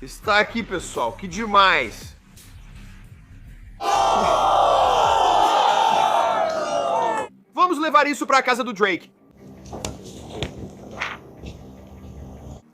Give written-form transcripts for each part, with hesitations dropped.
Está aqui, pessoal. Que demais. Vamos levar isso para a casa do Drake.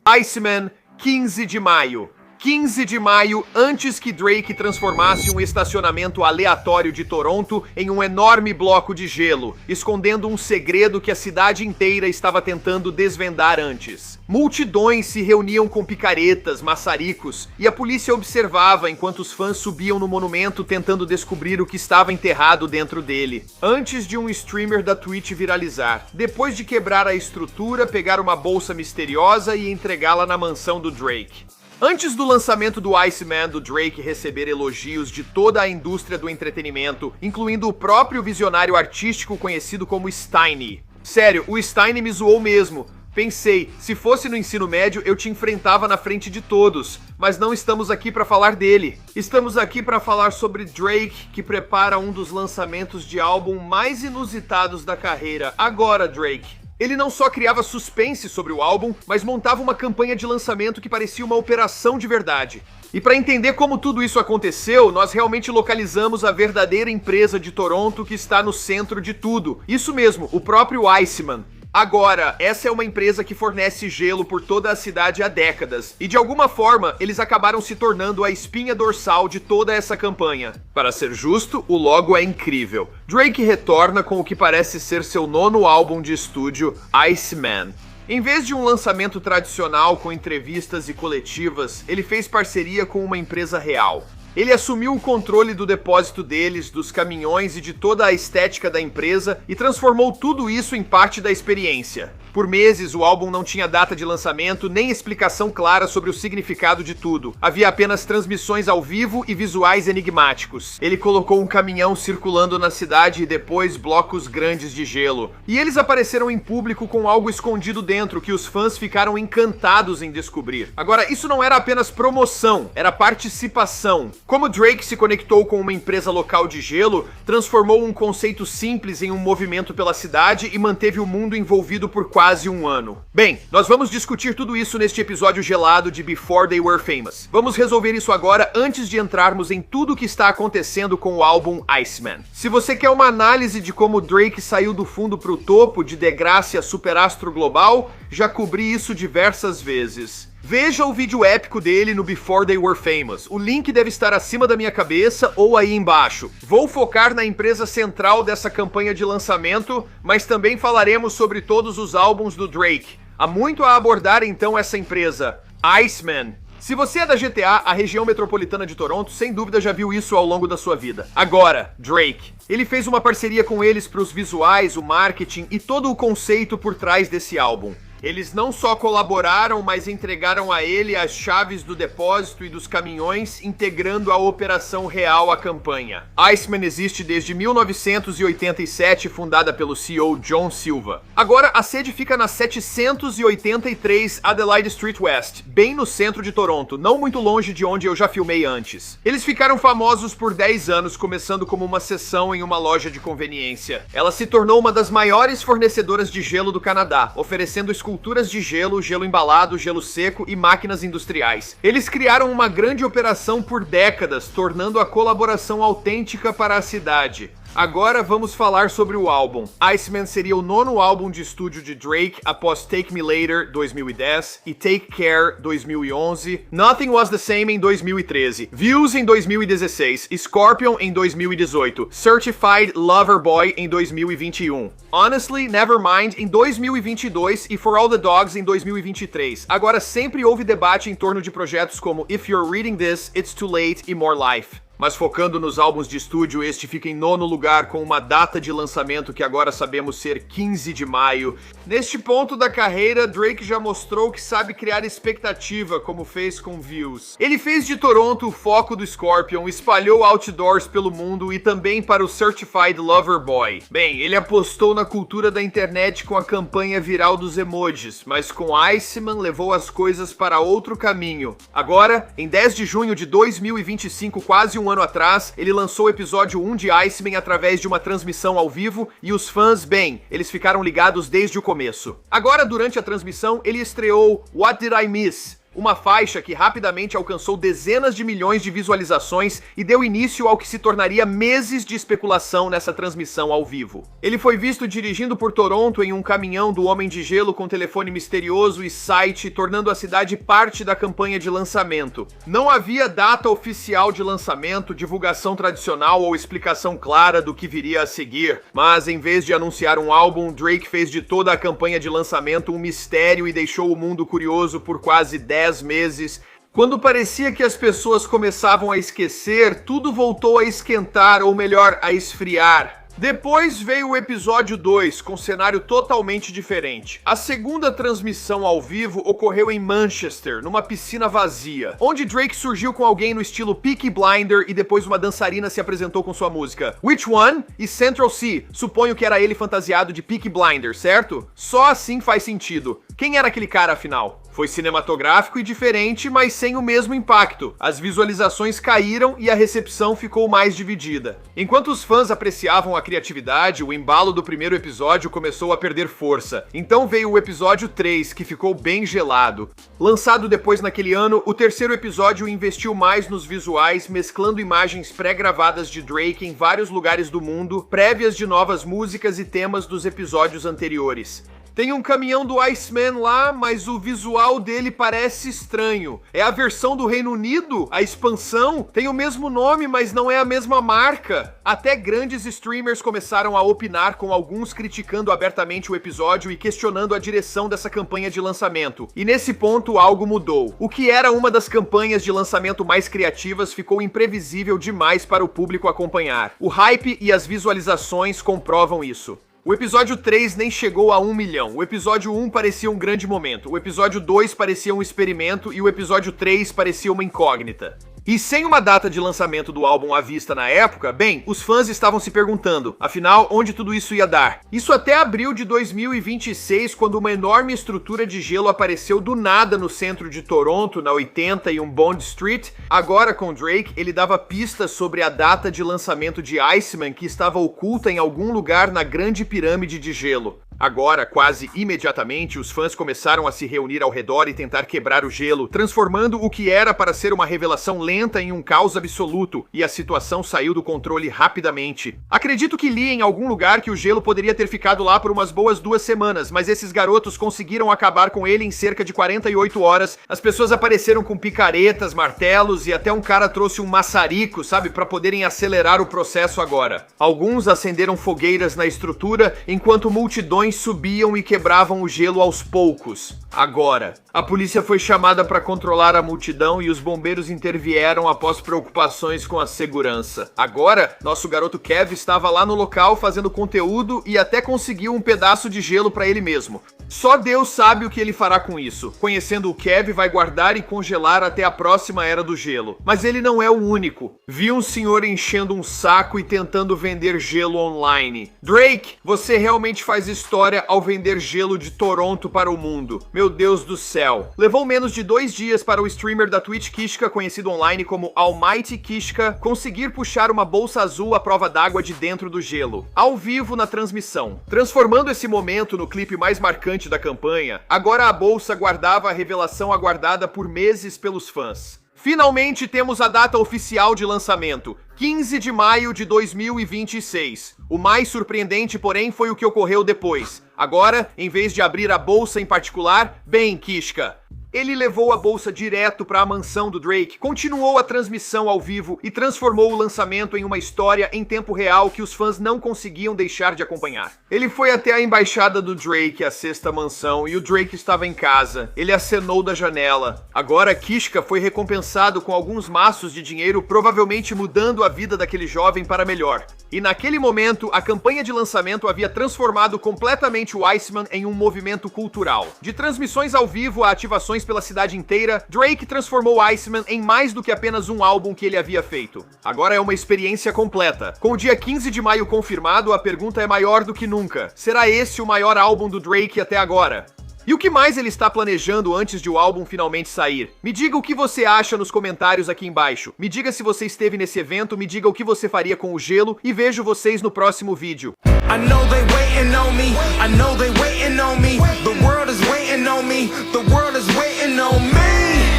Iceman, 15 de maio. 15 de maio, antes que Drake transformasse um estacionamento aleatório de Toronto em um enorme bloco de gelo, escondendo um segredo que a cidade inteira estava tentando desvendar antes. Multidões se reuniam com picaretas, maçaricos, e a polícia observava enquanto os fãs subiam no monumento tentando descobrir o que estava enterrado dentro dele. Antes de um streamer da Twitch viralizar, depois de quebrar a estrutura, pegar uma bolsa misteriosa e entregá-la na mansão do Drake. Antes do lançamento do Iceman do Drake receber elogios de toda a indústria do entretenimento, incluindo o próprio visionário artístico conhecido como Steiny. Sério, o Steiny me zoou mesmo. Pensei, se fosse no ensino médio eu te enfrentava na frente de todos, mas não estamos aqui para falar dele. Estamos aqui para falar sobre Drake, que prepara um dos lançamentos de álbum mais inusitados da carreira. Agora, Drake. Ele não só criava suspense sobre o álbum, mas montava uma campanha de lançamento que parecia uma operação de verdade. E para entender como tudo isso aconteceu, nós realmente localizamos a verdadeira empresa de Toronto que está no centro de tudo. Isso mesmo, o próprio Iceman. Agora, essa é uma empresa que fornece gelo por toda a cidade há décadas, e de alguma forma eles acabaram se tornando a espinha dorsal de toda essa campanha. Para ser justo, o logo é incrível. Drake retorna com o que parece ser seu 9º álbum de estúdio, Iceman. Em vez de um lançamento tradicional com entrevistas e coletivas, ele fez parceria com uma empresa real. Ele assumiu o controle do depósito deles, dos caminhões e de toda a estética da empresa e transformou tudo isso em parte da experiência. Por meses, o álbum não tinha data de lançamento nem explicação clara sobre o significado de tudo. Havia apenas transmissões ao vivo e visuais enigmáticos. Ele colocou um caminhão circulando na cidade e depois blocos grandes de gelo. E eles apareceram em público com algo escondido dentro que os fãs ficaram encantados em descobrir. Agora, isso não era apenas promoção, era participação. Como Drake se conectou com uma empresa local de gelo, transformou um conceito simples em um movimento pela cidade e manteve o mundo envolvido por quase um ano. Bem, nós vamos discutir tudo isso neste episódio gelado de Before They Were Famous. Vamos resolver isso agora antes de entrarmos em tudo o que está acontecendo com o álbum Iceman. Se você quer uma análise de como Drake saiu do fundo pro topo de deGrasse a superastro global, já cobri isso diversas vezes. Veja o vídeo épico dele no Before They Were Famous. O link deve estar acima da minha cabeça ou aí embaixo. Vou focar na empresa central dessa campanha de lançamento, mas também falaremos sobre todos os álbuns do Drake. Há muito a abordar então essa empresa. Iceman. Se você é da GTA, a região metropolitana de Toronto, sem dúvida já viu isso ao longo da sua vida. Agora, Drake. Ele fez uma parceria com eles para os visuais, o marketing e todo o conceito por trás desse álbum. Eles não só colaboraram, mas entregaram a ele as chaves do depósito e dos caminhões, integrando a operação real à campanha. Iceman existe desde 1987, fundada pelo CEO John Silva. Agora, a sede fica na 783 Adelaide Street West, bem no centro de Toronto, não muito longe de onde eu já filmei antes. Eles ficaram famosos por 10 anos, começando como uma seção em uma loja de conveniência. Ela se tornou uma das maiores fornecedoras de gelo do Canadá, oferecendo esculturas de gelo, gelo embalado, gelo seco e máquinas industriais. Eles criaram uma grande operação por décadas, tornando a colaboração autêntica para a cidade. Agora vamos falar sobre o álbum. Iceman seria o 9º álbum de estúdio de Drake após Take Me Later, 2010, e Take Care, 2011, Nothing Was The Same em 2013, Views em 2016, Scorpion em 2018, Certified Lover Boy em 2021, Honestly, Nevermind em 2022 e For All The Dogs em 2023. Agora sempre houve debate em torno de projetos como If You're Reading This, It's Too Late e More Life. Mas focando nos álbuns de estúdio, este fica em 9º lugar com uma data de lançamento que agora sabemos ser 15 de maio. Neste ponto da carreira, Drake já mostrou que sabe criar expectativa, como fez com Views. Ele fez de Toronto o foco do Scorpion, espalhou outdoors pelo mundo e também para o Certified Lover Boy. Bem, ele apostou na cultura da internet com a campanha viral dos emojis, mas com Iceman levou as coisas para outro caminho. Agora, em 10 de junho de 2025, quase um ano atrás, ele lançou o episódio 1 de Iceman através de uma transmissão ao vivo e os fãs, bem, eles ficaram ligados desde o começo. Agora, durante a transmissão, ele estreou What Did I Miss?, uma faixa que rapidamente alcançou dezenas de milhões de visualizações e deu início ao que se tornaria meses de especulação nessa transmissão ao vivo. Ele foi visto dirigindo por Toronto em um caminhão do Homem de Gelo com telefone misterioso e site, tornando a cidade parte da campanha de lançamento. Não havia data oficial de lançamento, divulgação tradicional ou explicação clara do que viria a seguir, mas em vez de anunciar um álbum, Drake fez de toda a campanha de lançamento um mistério e deixou o mundo curioso por quase 10 meses. Quando parecia que as pessoas começavam a esquecer, tudo voltou a esquentar, ou melhor, a esfriar. Depois veio o episódio 2, com cenário totalmente diferente. A segunda transmissão ao vivo ocorreu em Manchester, numa piscina vazia, onde Drake surgiu com alguém no estilo Peaky Blinder e depois uma dançarina se apresentou com sua música Which One e Central C. Suponho que era ele fantasiado de Peaky Blinder, certo? Só assim faz sentido. Quem era aquele cara, afinal? Foi cinematográfico e diferente, mas sem o mesmo impacto. As visualizações caíram e a recepção ficou mais dividida. Enquanto os fãs apreciavam a criatividade, o embalo do primeiro episódio começou a perder força. Então veio o episódio 3, que ficou bem gelado. Lançado depois naquele ano, o terceiro episódio investiu mais nos visuais, mesclando imagens pré-gravadas de Drake em vários lugares do mundo, prévias de novas músicas e temas dos episódios anteriores. Tem um caminhão do Iceman lá, mas o visual dele parece estranho. É a versão do Reino Unido? A expansão? Tem o mesmo nome, mas não é a mesma marca. Até grandes streamers começaram a opinar, com alguns criticando abertamente o episódio e questionando a direção dessa campanha de lançamento. E nesse ponto algo mudou. O que era uma das campanhas de lançamento mais criativas ficou imprevisível demais para o público acompanhar. O hype e as visualizações comprovam isso. O episódio 3 nem chegou a 1 milhão, o episódio 1 parecia um grande momento, o episódio 2 parecia um experimento e o episódio 3 parecia uma incógnita. E sem uma data de lançamento do álbum à vista na época, bem, os fãs estavam se perguntando, afinal, onde tudo isso ia dar? Isso até abril de 2026, quando uma enorme estrutura de gelo apareceu do nada no centro de Toronto, na 80 e Bond Street. Agora, com Drake, ele dava pistas sobre a data de lançamento de Iceman, que estava oculta em algum lugar na grande pirâmide de gelo. Agora, quase imediatamente, os fãs começaram a se reunir ao redor e tentar quebrar o gelo, transformando o que era para ser uma revelação lenta em um caos absoluto, e a situação saiu do controle rapidamente. Acredito que li em algum lugar que o gelo poderia ter ficado lá por umas boas 2 semanas, mas esses garotos conseguiram acabar com ele em cerca de 48 horas. As pessoas apareceram com picaretas, martelos e até um cara trouxe um maçarico, sabe, para poderem acelerar o processo agora. Alguns acenderam fogueiras na estrutura, enquanto multidões subiam e quebravam o gelo aos poucos. Agora, a polícia foi chamada para controlar a multidão e os bombeiros intervieram após preocupações com a segurança. Agora, nosso garoto Kev estava lá no local fazendo conteúdo e até conseguiu um pedaço de gelo para ele mesmo. Só Deus sabe o que ele fará com isso. Conhecendo o Kev, vai guardar e congelar até a próxima era do gelo. Mas ele não é o único. Vi um senhor enchendo um saco e tentando vender gelo online. Drake, você realmente faz história ao vender gelo de Toronto para o mundo. Meu Deus do céu. Levou menos de 2 dias para o streamer da Twitch Kishka, conhecido online como Almighty Kishka, conseguir puxar uma bolsa azul à prova d'água de dentro do gelo, ao vivo na transmissão, transformando esse momento no clipe mais marcante da campanha. Agora a bolsa guardava a revelação aguardada por meses pelos fãs. Finalmente temos a data oficial de lançamento, 15 de maio de 2026. O mais surpreendente, porém, foi o que ocorreu depois. Agora, em vez de abrir a bolsa em particular, bem, Kishka, ele levou a bolsa direto para a mansão do Drake, continuou a transmissão ao vivo e transformou o lançamento em uma história em tempo real que os fãs não conseguiam deixar de acompanhar. Ele foi até a embaixada do Drake, a 6ª mansão, e o Drake estava em casa. Ele acenou da janela. Agora Kishka foi recompensado com alguns maços de dinheiro, provavelmente mudando a vida daquele jovem para melhor. E naquele momento, a campanha de lançamento havia transformado completamente o Iceman em um movimento cultural. De transmissões ao vivo a ativações pela cidade inteira, Drake transformou Iceman em mais do que apenas um álbum que ele havia feito. Agora é uma experiência completa. Com o dia 15 de maio confirmado, a pergunta é maior do que nunca. Será esse o maior álbum do Drake até agora? E o que mais ele está planejando antes de o álbum finalmente sair? Me diga o que você acha nos comentários aqui embaixo. Me diga se você esteve nesse evento, me diga o que você faria com o gelo e vejo vocês no próximo vídeo. I know they waiting on me. I know they waiting on me. The world is waiting on me. The world is waiting on me.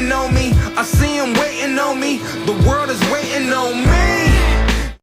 waiting on me. I see him waiting on me. The world is waiting on me.